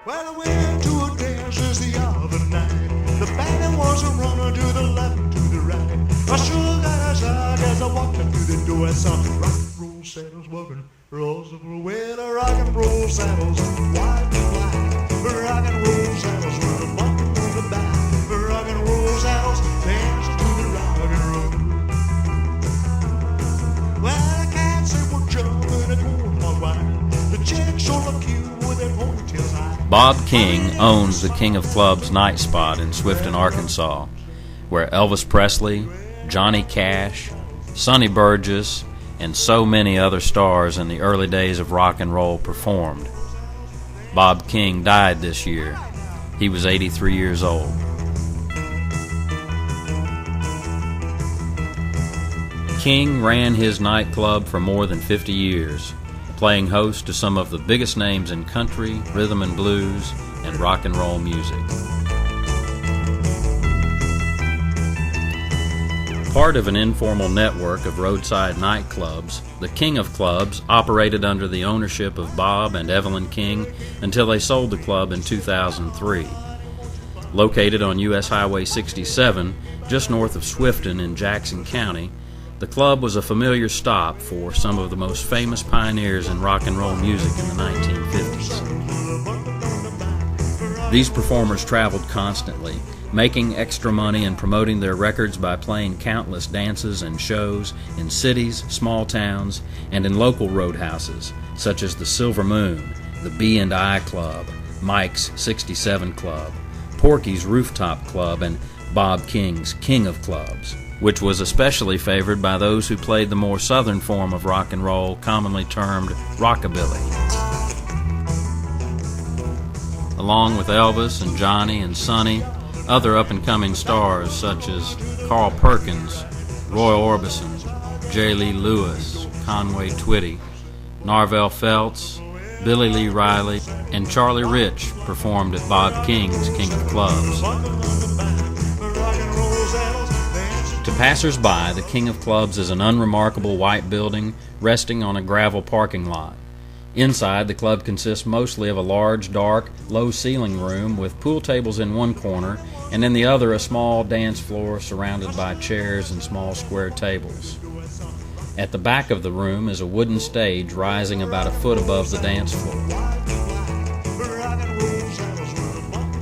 Well, I went to a dance just the other night. The band was a runner to the left and to the right. I sure got a shock as I walked up to the door. I saw rock and roll saddles walking, rolls of with a rock and roll saddles, white and black. Rock and roll saddles with a bumper on the back. Rock and roll saddles dancing to the rock and roll. Well, I can't say we're jumping and going all right. The chicks sure look cute with their ponytails high. Bob King owns the King of Clubs night spot in Swifton, Arkansas, where Elvis Presley, Johnny Cash, Sonny Burgess, and so many other stars in the early days of rock and roll performed. Bob King died this year. He was 83 years old. King ran his nightclub for more than 50 years, playing host to some of the biggest names in country, rhythm and blues, and rock and roll music. Part of an informal network of roadside nightclubs, the King of Clubs operated under the ownership of Bob and Evelyn King until they sold the club in 2003. Located on U.S. Highway 67, just north of Swifton in Jackson County, the club was a familiar stop for some of the most famous pioneers in rock and roll music in the 1950s. These performers traveled constantly, making extra money and promoting their records by playing countless dances and shows in cities, small towns, and in local roadhouses, such as the Silver Moon, the B&I Club, Mike's 67 Club, Porky's Rooftop Club, and Bob King's King of Clubs, which was especially favored by those who played the more southern form of rock and roll, commonly termed rockabilly. Along with Elvis and Johnny and Sonny, other up-and-coming stars such as Carl Perkins, Roy Orbison, J. Lee Lewis, Conway Twitty, Narvel Felts, Billy Lee Riley, and Charlie Rich performed at Bob King's King of Clubs. To passers-by, the King of Clubs is an unremarkable white building resting on a gravel parking lot. Inside, the club consists mostly of a large, dark, low-ceiling room with pool tables in one corner, and in the other a small dance floor surrounded by chairs and small square tables. At the back of the room is a wooden stage rising about a foot above the dance floor.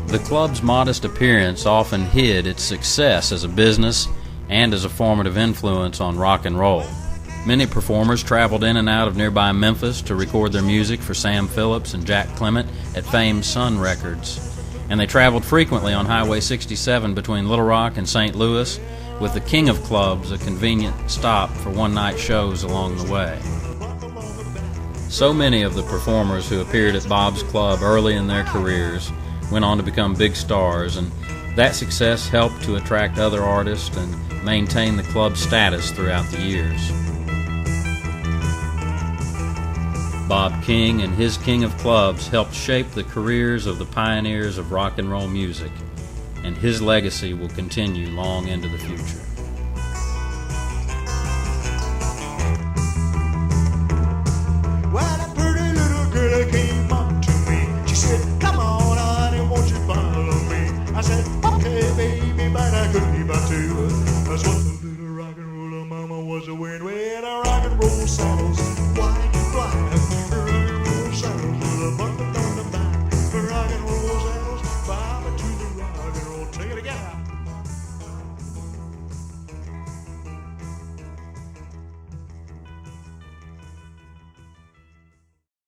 The club's modest appearance often hid its success as a business and as a formative influence on rock and roll. Many performers traveled in and out of nearby Memphis to record their music for Sam Phillips and Jack Clement at famed Sun Records, and they traveled frequently on Highway 67 between Little Rock and St. Louis, with the King of Clubs a convenient stop for one-night shows along the way. So many of the performers who appeared at Bob's Club early in their careers went on to become big stars, and that success helped to attract other artists and maintain the club's status throughout the years. Bob King and his King of Clubs helped shape the careers of the pioneers of rock and roll music, and his legacy will continue long into the future.